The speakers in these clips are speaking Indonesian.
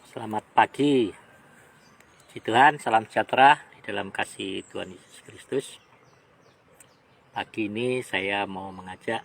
Selamat pagi, Puji Tuhan, salam sejahtera di dalam kasih Tuhan Yesus Kristus. Pagi ini saya mau mengajak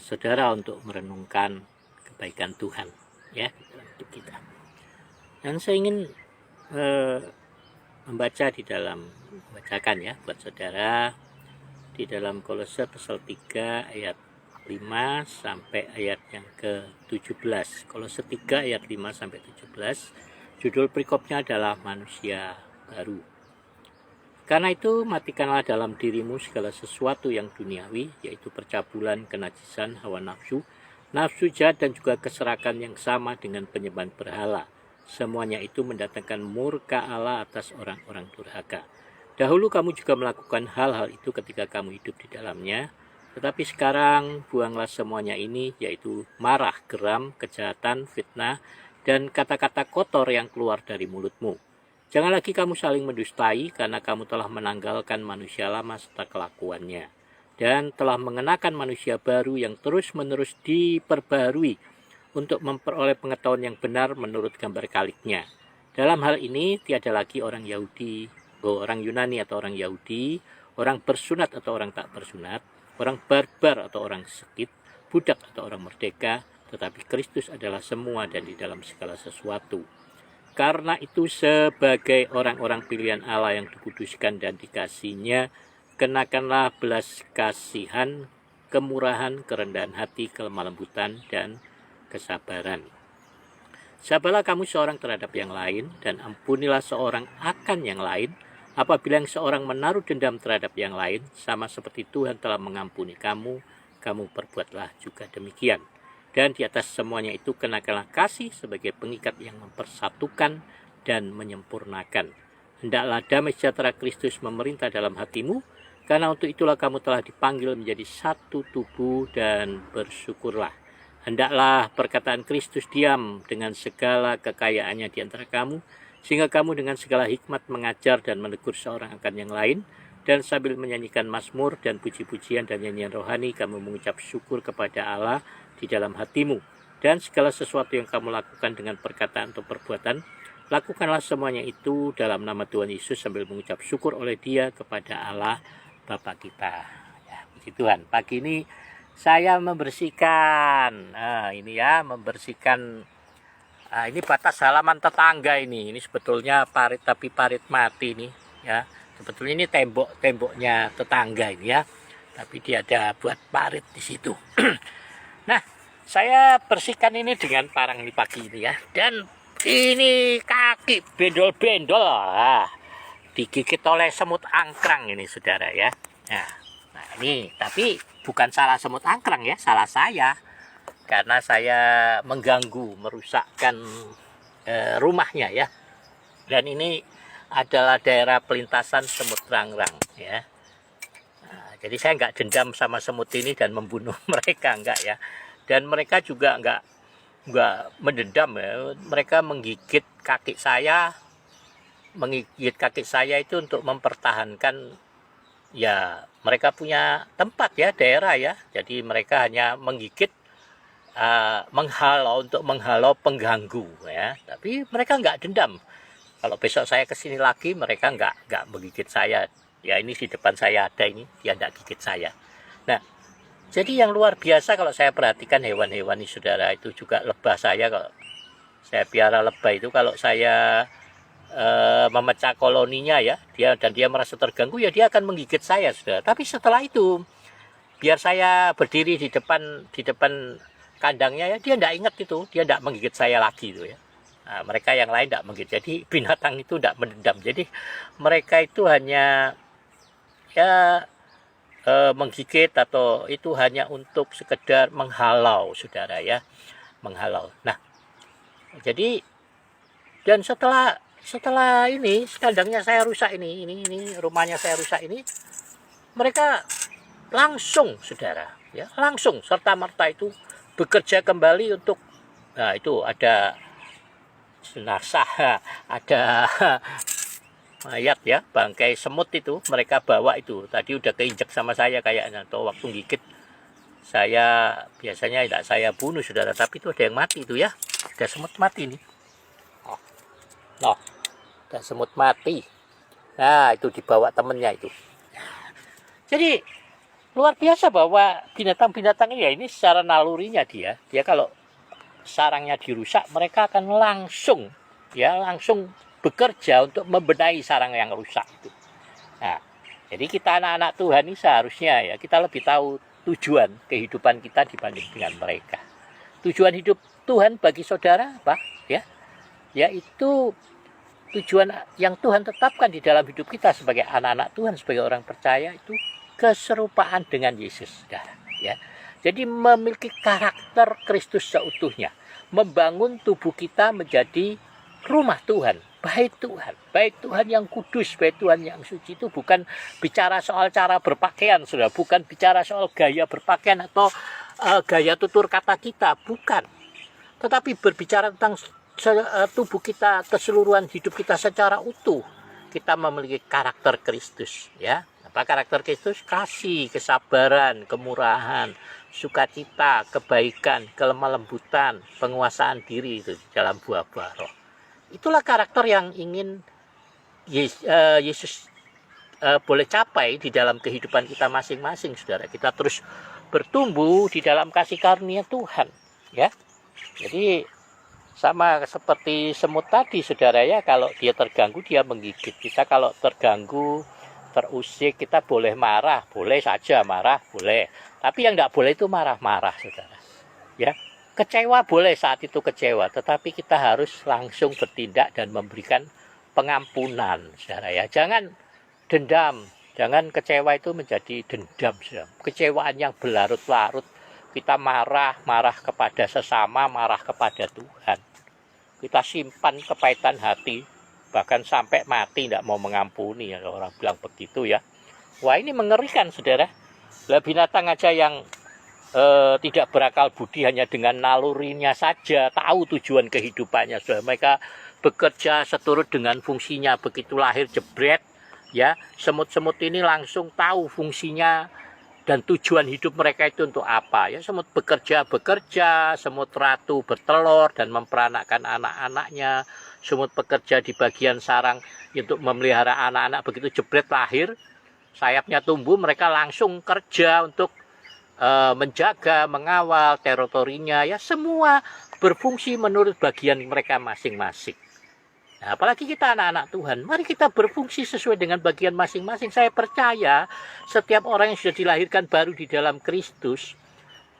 saudara untuk merenungkan kebaikan Tuhan ya di dalam hidup kita. Dan saya ingin membacakan ya buat saudara di dalam Kolose pasal 3 ayat 5 sampai ayat yang ke-17. Kolose 3 ayat 5 sampai 17. Judul perikopnya adalah manusia baru. Karena itu matikanlah dalam dirimu segala sesuatu yang duniawi, yaitu percabulan, kenajisan, hawa nafsu, nafsu jahat dan juga keserakan yang sama dengan penyembahan berhala. Semuanya itu mendatangkan murka Allah atas orang-orang durhaka. Dahulu kamu juga melakukan hal-hal itu ketika kamu hidup di dalamnya. Tetapi sekarang buanglah semuanya ini, yaitu marah, geram, kejahatan, fitnah, dan kata-kata kotor yang keluar dari mulutmu. Jangan lagi kamu saling mendustai, karena kamu telah menanggalkan manusia lama serta kelakuannya, dan telah mengenakan manusia baru yang terus-menerus diperbarui untuk memperoleh pengetahuan yang benar menurut gambar kaliknya. Dalam hal ini tiada lagi orang Yunani atau orang Yahudi, orang bersunat atau orang tak bersunat, orang barbar atau orang sekit, budak atau orang merdeka, tetapi Kristus adalah semua dan di dalam segala sesuatu. Karena itu sebagai orang-orang pilihan Allah yang dikuduskan dan dikasihinya, kenakanlah belas kasihan, kemurahan, kerendahan hati, kelemah lembutan, dan kesabaran. Sabarlah kamu seorang terhadap yang lain, dan ampunilah seorang akan yang lain. Apabila yang seorang menaruh dendam terhadap yang lain, sama seperti Tuhan telah mengampuni kamu, kamu perbuatlah juga demikian. Dan di atas semuanya itu kenakanlah kasih sebagai pengikat yang mempersatukan dan menyempurnakan. Hendaklah damai sejahtera Kristus memerintah dalam hatimu, karena untuk itulah kamu telah dipanggil menjadi satu tubuh, dan bersyukurlah. Hendaklah perkataan Kristus diam dengan segala kekayaannya di antara kamu, sehingga kamu dengan segala hikmat mengajar dan menegur seorang akan yang lain, dan sambil menyanyikan mazmur dan puji-pujian dan nyanyian rohani, kamu mengucap syukur kepada Allah di dalam hatimu. Dan segala sesuatu yang kamu lakukan dengan perkataan atau perbuatan, lakukanlah semuanya itu dalam nama Tuhan Yesus sambil mengucap syukur oleh Dia kepada Allah Bapa kita. Ya, puji Tuhan. Pagi ini saya membersihkan, ini batas halaman tetangga ini sebetulnya parit, tapi parit mati nih ya. Sebetulnya ini temboknya tetangga ini ya, tapi dia ada buat parit di situ. Nah, saya bersihkan ini dengan parang ini pagi ini ya, dan ini kaki bendol-bendol digigit oleh semut angkrang ini saudara ya. Nah ini tapi bukan salah semut angkrang ya, salah saya. Karena saya mengganggu, merusakkan rumahnya ya. Dan ini adalah daerah pelintasan semut rangrang ya. Nah, jadi saya nggak dendam sama semut ini dan membunuh mereka, enggak ya. Dan mereka juga nggak mendendam ya. Mereka menggigit kaki saya itu untuk mempertahankan ya, mereka punya tempat ya, daerah ya. Jadi mereka hanya menggigit menghalau pengganggu ya, tapi mereka nggak dendam. Kalau besok saya kesini lagi, mereka nggak menggigit saya ya. Ini di depan saya ada ini, dia nggak gigit saya. Nah, jadi yang luar biasa kalau saya perhatikan hewan-hewan ini saudara, itu juga lebah saya. Kalau saya piara lebah itu, kalau saya memecah koloninya ya, dia merasa terganggu ya, dia akan menggigit saya saudara. Tapi setelah itu, biar saya berdiri di depan kandangnya ya, dia tidak ingat itu, dia tidak menggigit saya lagi itu ya. Nah, mereka yang lain tidak menggigit. Jadi binatang itu tidak mendendam. Jadi mereka itu hanya ya menggigit atau itu hanya untuk sekedar menghalau saudara ya, menghalau. Nah, jadi dan setelah ini kandangnya saya rusak ini rumahnya saya rusak ini, mereka langsung saudara ya, langsung serta merta itu bekerja kembali untuk, nah itu ada jenazah, ada mayat ya, bangkai semut itu mereka bawa itu. Tadi udah keinjak sama saya kayaknya, atau waktu gigit saya biasanya tidak saya bunuh saudara, tapi itu ada yang mati itu ya. ada semut mati nih. Noh, ada semut mati. Nah, itu dibawa temennya itu. Jadi luar biasa bahwa binatang-binatang ini ya, ini secara nalurinya dia kalau sarangnya dirusak, mereka akan langsung bekerja untuk membenahi sarang yang rusak itu. Nah, jadi kita anak-anak Tuhan ini seharusnya ya kita lebih tahu tujuan kehidupan kita dibanding dengan mereka. Tujuan hidup Tuhan bagi saudara apa? Ya, yaitu tujuan yang Tuhan tetapkan di dalam hidup kita sebagai anak-anak Tuhan, sebagai orang percaya, itu keserupaan dengan Yesus, saudara. Ya, jadi memiliki karakter Kristus seutuhnya, membangun tubuh kita menjadi rumah Tuhan, bait Tuhan yang kudus, bait Tuhan yang suci. Itu bukan bicara soal cara berpakaian, saudara, bukan bicara soal gaya berpakaian atau gaya tutur kata kita, bukan. Tetapi berbicara tentang tubuh kita, keseluruhan hidup kita secara utuh. Kita memiliki karakter Kristus, ya. Apa karakter Kristus? Kasih, kesabaran, kemurahan, sukacita, kebaikan, kelemah lembutan, penguasaan diri, itu dalam buah-buah roh. Itulah karakter yang ingin Yesus boleh capai di dalam kehidupan kita masing-masing, saudara. Kita terus bertumbuh di dalam kasih karunia Tuhan, ya. Jadi sama seperti semut tadi, saudara, ya, kalau dia terganggu dia menggigit. Kita kalau terganggu, terusik, kita boleh marah, boleh saja marah, boleh. Tapi yang tidak boleh itu marah-marah, saudara. Ya, kecewa boleh saat itu kecewa, tetapi kita harus langsung bertindak dan memberikan pengampunan, saudara, ya. Jangan dendam, jangan kecewa itu menjadi dendam, saudara. Kecewaan yang berlarut-larut. Kita marah kepada sesama, marah kepada Tuhan. Kita simpan kepahitan hati, bahkan sampai mati tidak mau mengampuni. Ya, orang bilang begitu, ya. Wah, ini mengerikan, saudara. Lah, binatang aja yang tidak berakal budi, hanya dengan nalurinya saja tahu tujuan kehidupannya, saudara. Mereka bekerja seturut dengan fungsinya. Begitu lahir jebret, ya, semut-semut ini langsung tahu fungsinya dan tujuan hidup mereka itu untuk apa, ya. Semut bekerja, semut ratu bertelur dan memperanakkan anak-anaknya. Semut bekerja di bagian sarang untuk memelihara anak-anak. Begitu jebret lahir, sayapnya tumbuh, mereka langsung kerja untuk menjaga, mengawal teritorinya, ya. Semua berfungsi menurut bagian mereka masing-masing. Nah, apalagi kita anak-anak Tuhan, mari kita berfungsi sesuai dengan bagian masing-masing. Saya percaya setiap orang yang sudah dilahirkan baru di dalam Kristus,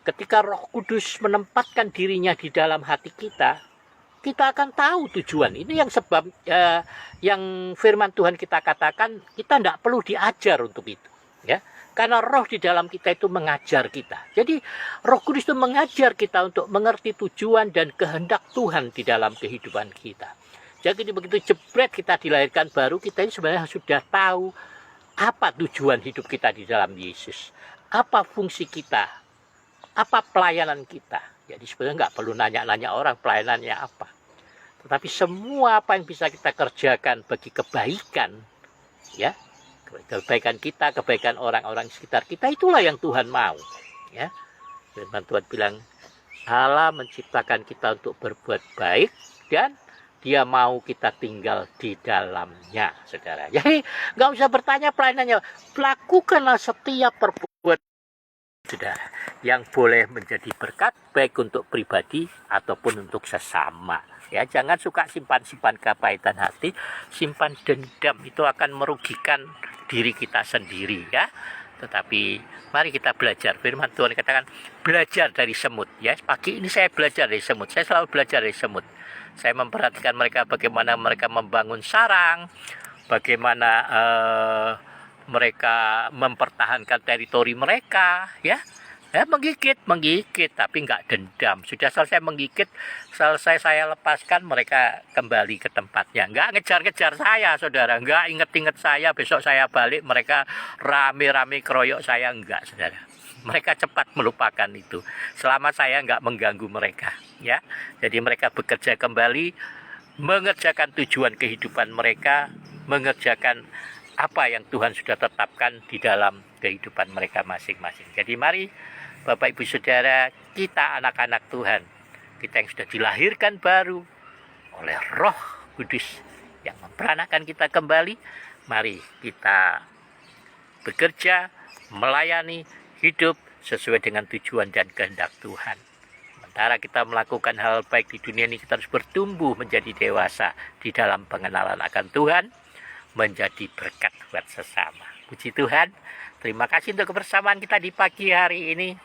ketika Roh Kudus menempatkan dirinya di dalam hati kita, kita akan tahu tujuan. Ini yang sebab yang firman Tuhan kita katakan, kita tidak perlu diajar untuk itu, ya. Karena roh di dalam kita itu mengajar kita. Jadi Roh Kudus itu mengajar kita untuk mengerti tujuan dan kehendak Tuhan di dalam kehidupan kita. Jadi begitu jebret kita dilahirkan baru, kita ini sebenarnya sudah tahu apa tujuan hidup kita di dalam Yesus. Apa fungsi kita, apa pelayanan kita. Jadi sebenarnya nggak perlu nanya-nanya orang pelayanannya apa. Tetapi semua apa yang bisa kita kerjakan bagi kebaikan, ya, kebaikan kita, kebaikan orang-orang sekitar kita, itulah yang Tuhan mau, ya. Firman Tuhan bilang, Allah menciptakan kita untuk berbuat baik dan Dia mau kita tinggal di dalamnya, saudara. Jadi nggak usah bertanya pelayanannya, lakukanlah setiap perbuatan, saudara, yang boleh menjadi berkat baik untuk pribadi ataupun untuk sesama. Ya, jangan suka simpan-simpan kepahitan hati, simpan dendam, itu akan merugikan diri kita sendiri, ya. Tetapi mari kita belajar. Firman Tuhan katakan belajar dari semut, ya. Pagi ini saya belajar dari semut. Saya selalu belajar dari semut. Saya memperhatikan mereka, bagaimana mereka membangun sarang, bagaimana mereka mempertahankan teritori mereka, ya. Menggigit, tapi nggak dendam. Sudah selesai menggigit, selesai saya lepaskan, mereka kembali ke tempatnya. Nggak ngejar-ngejar saya, saudara. Nggak inget-inget saya, besok saya balik, mereka rame-rame keroyok saya. Nggak, saudara. Mereka cepat melupakan itu, selama saya nggak mengganggu mereka, ya. Jadi mereka bekerja kembali, mengerjakan tujuan kehidupan mereka, mengerjakan apa yang Tuhan sudah tetapkan di dalam kehidupan mereka masing-masing. Jadi mari Bapak Ibu Saudara, kita anak-anak Tuhan, kita yang sudah dilahirkan baru oleh Roh Kudus yang memperanakan kita kembali. Mari kita bekerja, melayani, hidup sesuai dengan tujuan dan kehendak Tuhan. Sementara kita melakukan hal baik di dunia ini, kita harus bertumbuh menjadi dewasa di dalam pengenalan akan Tuhan, menjadi berkat buat sesama. Puji Tuhan. Terima kasih untuk kebersamaan kita di pagi hari ini.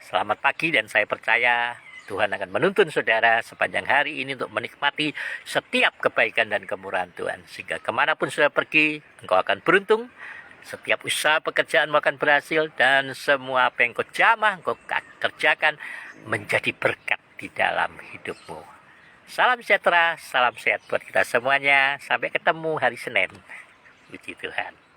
Selamat pagi, dan saya percaya Tuhan akan menuntun saudara sepanjang hari ini untuk menikmati setiap kebaikan dan kemurahan Tuhan. Sehingga kemanapun saudara pergi, engkau akan beruntung. Setiap usaha pekerjaan akan berhasil, dan semua apa yang kau jamah, engkau kerjakan menjadi berkat di dalam hidupmu. Salam sejahtera, salam sehat buat kita semuanya. Sampai ketemu hari Senin. Puji Tuhan.